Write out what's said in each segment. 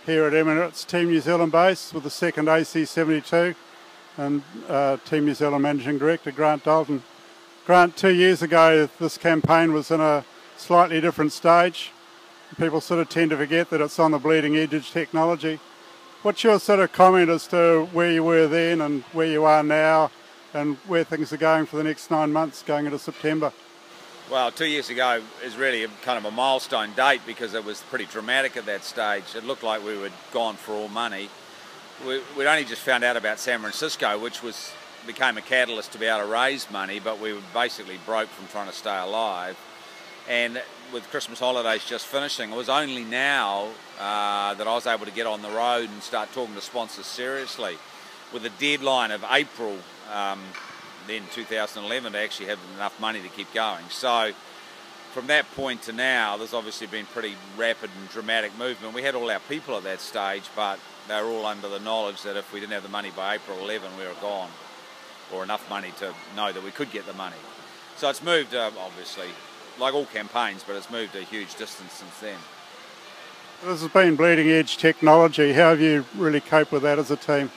here at Emirates Team New Zealand base with the second AC72 and Team New Zealand Managing Director Grant Dalton. Grant, 2 years ago this campaign was in a slightly different stage. People sort of tend to forget that it's on the bleeding edge of technology. What's your sort of comment as to where you were then and where you are now and where things are going for the next 9 months going into September? Well, 2 years ago is really kind of a milestone date because it was pretty dramatic at that stage. It looked like we were gone for all money. We'd only just found out about San Francisco, which became a catalyst to be able to raise money, but we were basically broke from trying to stay alive. And with Christmas holidays just finishing, it was only now that I was able to get on the road and start talking to sponsors seriously, with a deadline of April then 2011 to actually have enough money to keep going. So from that point to now, there's obviously been pretty rapid and dramatic movement. We had all our people at that stage, but they were all under the knowledge that if we didn't have the money by April 11, we were gone, or enough money to know that we could get the money. So it's moved, obviously, like all campaigns, but it's moved a huge distance since then. This has been bleeding edge technology. How have you really coped with that as a team?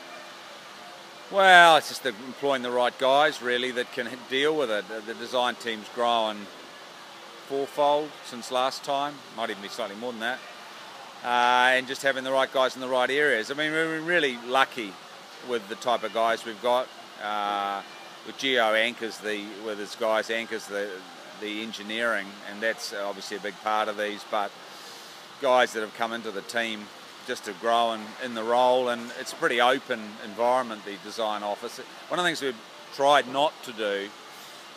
Well, it's just employing the right guys, really, that can deal with it. The design team's grown fourfold since last time, might even be slightly more than that, and just having the right guys in the right areas. I mean, we're really lucky with the type of guys we've got. With Geo anchors with his guys anchors the engineering, and that's obviously a big part of these, but guys that have come into the team just to grow in the role, and it's a pretty open environment, the design office. One of the things we've tried not to do,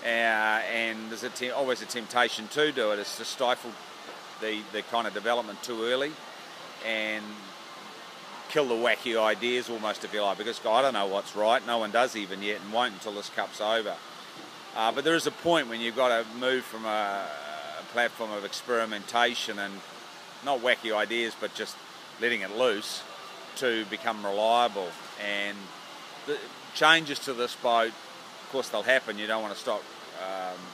and there's always a temptation to do it, is to stifle the kind of development too early and kill the wacky ideas almost, if you like, because I don't know what's right, no one does even yet, and won't until this cup's over. But there is a point when you've got to move from a platform of experimentation and not wacky ideas, but just letting it loose, to become reliable. And the changes to this boat, of course they'll happen, you don't want to stop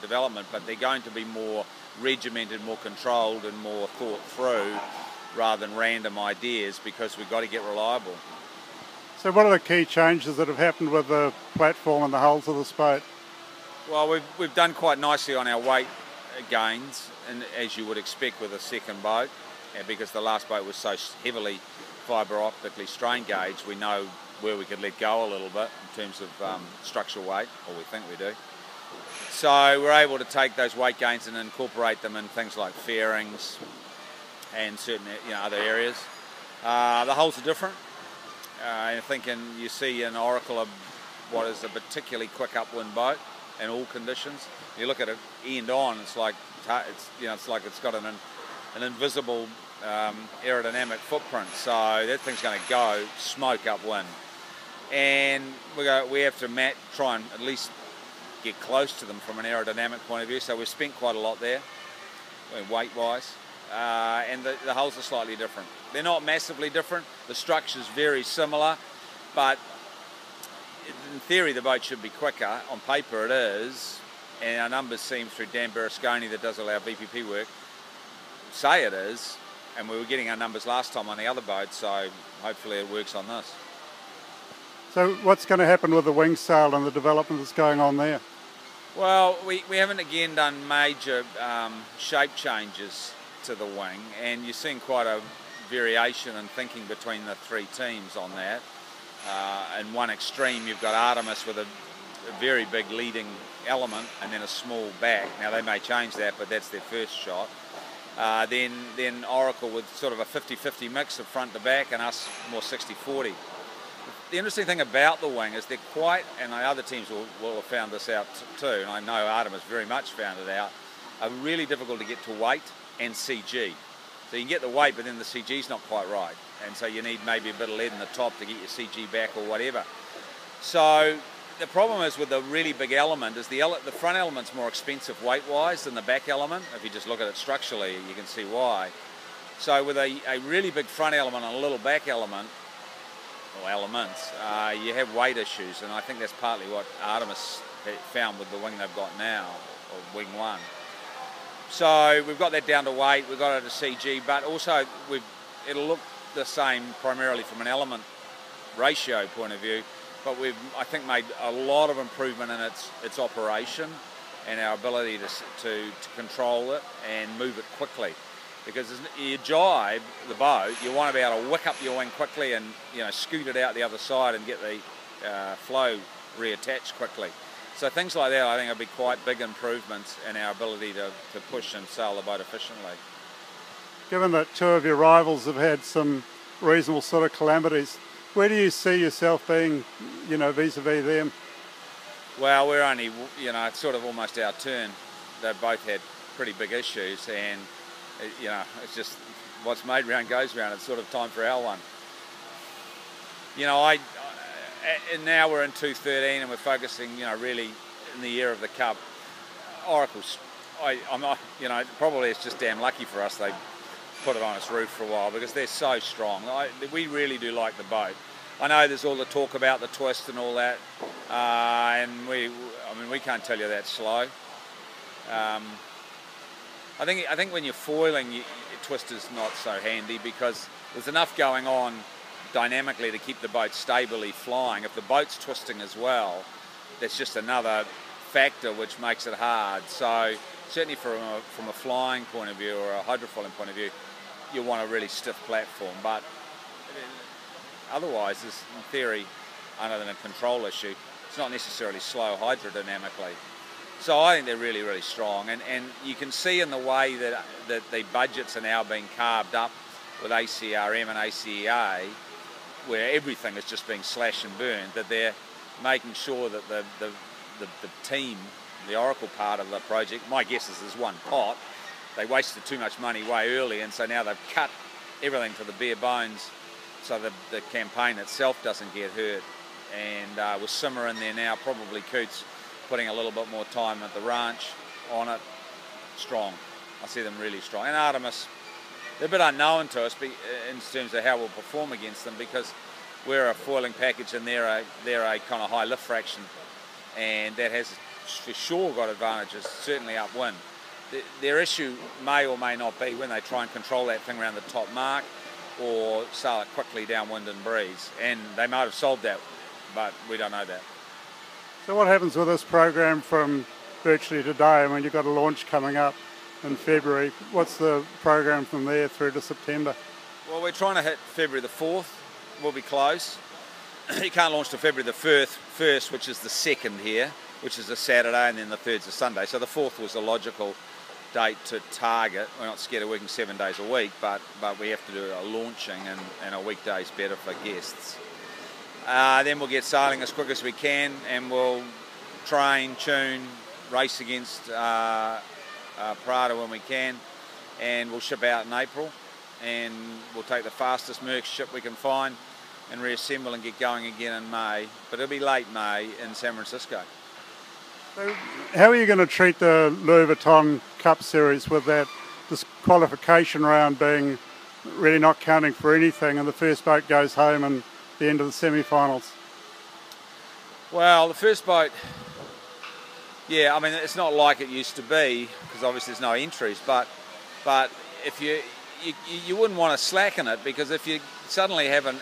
development, but they're going to be more regimented, more controlled and more thought through rather than random ideas, because we've got to get reliable. So what are the key changes that have happened with the platform and the hulls of this boat? Well, we've done quite nicely on our weight gains, and as you would expect with a second boat, because the last boat was so heavily fibre optically strain gauge, we know where we could let go a little bit in terms of structural weight, or we think we do. So we're able to take those weight gains and incorporate them in things like fairings and certain other areas. The hulls are different. I think you see in Oracle what is a particularly quick upwind boat in all conditions. You look at it end on, it's like it's got an invisible aerodynamic footprint, so that thing's going to go smoke upwind, and we have to try and at least get close to them from an aerodynamic point of view. So we've spent quite a lot there, weight wise, and the hulls are slightly different. They're not massively different. The structure's very similar, but in theory the boat should be quicker. On paper it is, and our numbers seem through Dan Berlusconi, that does all our VPP work, say it is, and we were getting our numbers last time on the other boat, so hopefully it works on this. So what's going to happen with the wing sail and the development that's going on there? Well, we haven't again done major shape changes to the wing, and you're seeing quite a variation in thinking between the three teams on that. In one extreme you've got Artemis with a very big leading element and then a small back. Now they may change that, but that's their first shot. Then Oracle with sort of a 50-50 mix of front to back, and us more 60-40. The interesting thing about the wing is they're quite, and the other teams will have found this out too, and I know Artemis very much found it out, are really difficult to get to weight and CG. So you can get the weight, but then the CG's not quite right, and so you need maybe a bit of lead in the top to get your CG back or whatever. So the problem is with the really big element is the front element's more expensive weight-wise than the back element. If you just look at it structurally, you can see why. So with a really big front element and a little back element, or elements, you have weight issues, and I think that's partly what Artemis found with the wing they've got now, or wing one. So we've got that down to weight, we've got it to CG, but also it'll look the same primarily from an element ratio point of view, but we've, I think, made a lot of improvement in its operation and our ability to control it and move it quickly. Because you jibe the boat, you want to be able to wick up your wing quickly and, you know, scoot it out the other side and get the flow reattached quickly. So things like that I think will be quite big improvements in our ability to push and sail the boat efficiently. Given that two of your rivals have had some reasonable sort of calamities, where do you see yourself being, you know, vis-a-vis them? Well, we're only, you know, it's sort of almost our turn. They've both had pretty big issues, and, you know, it's just what's made round goes round. It's sort of time for our one. You know, and now we're in 2013 and we're focusing, you know, really in the year of the Cup. Oracle's, I'm not, you know, probably it's just damn lucky for us they put it on its roof for a while, because they're so strong. We really do like the boat. I know there's all the talk about the twist and all that, and I mean, we can't tell you that slow. I think when you're foiling, twist is not so handy, because there's enough going on dynamically to keep the boat stably flying. If the boat's twisting as well, that's just another factor which makes it hard. So certainly from a flying point of view or a hydrofoiling point of view, you want a really stiff platform. But otherwise, in theory, other than a control issue, it's not necessarily slow hydrodynamically. So I think they're really, really strong. And you can see in the way that the budgets are now being carved up with ACRM and ACEA, where everything is just being slashed and burned, that they're making sure that the team, the Oracle part of the project, my guess is there's one pot, they wasted too much money way early, and so now they've cut everything to the bare bones so the campaign itself doesn't get hurt. And with Simmer in there now, probably Coots putting a little bit more time at the ranch on it, strong. I see them really strong. And Artemis, they're a bit unknown to us in terms of how we'll perform against them, because we're a foiling package and they're a kind of high lift fraction, and that has for sure got advantages, certainly upwind. Their issue may or may not be when they try and control that thing around the top mark or sail it quickly downwind and breeze, and they might have solved that, but we don't know that. So what happens with this program from virtually today? I mean, you've got a launch coming up in February. What's the program from there through to September? Well, we're trying to hit February the 4th. We'll be close. You can't launch till February the 1st, which is the 2nd here, which is a Saturday, and then the 3rd's a Sunday. So the 4th was the logical date to target. We're not scared of working 7 days a week, but we have to do a launching, and a weekday's better for guests. Then we'll get sailing as quick as we can, and we'll train, tune, race against Prada when we can, and we'll ship out in April, and we'll take the fastest Merc ship we can find and reassemble and get going again in May, but it'll be late May in San Francisco. So how are you going to treat the Louis Vuitton Cup Series with that disqualification round being really not counting for anything, and the first boat goes home and the end of the semi-finals? Well, the first boat, yeah, I mean, it's not like it used to be, because obviously there's no entries, but if you wouldn't want to slacken it, because if you suddenly have a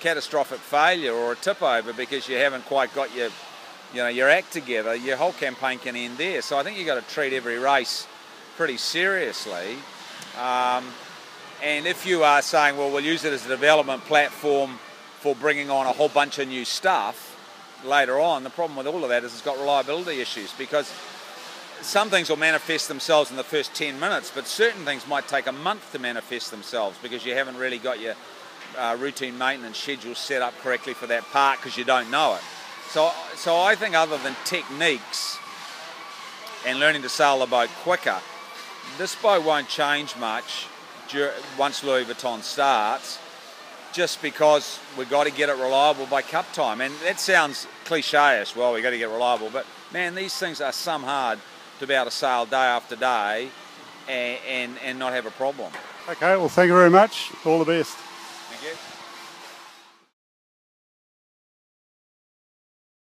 catastrophic failure or a tip over because you haven't quite got your act together, your whole campaign can end there. So I think you've got to treat every race pretty seriously. And if you are saying, well, we'll use it as a development platform for bringing on a whole bunch of new stuff later on, the problem with all of that is it's got reliability issues, because some things will manifest themselves in the first 10 minutes, but certain things might take a month to manifest themselves because you haven't really got your routine maintenance schedule set up correctly for that part, because you don't know it. So I think, other than techniques and learning to sail the boat quicker, this boat won't change much once Louis Vuitton starts, just because we've got to get it reliable by cup time. And that sounds cliche-ish, well, we've got to get reliable, but man, these things are some hard to be able to sail day after day and not have a problem. Okay, well, thank you very much. All the best. Thank you.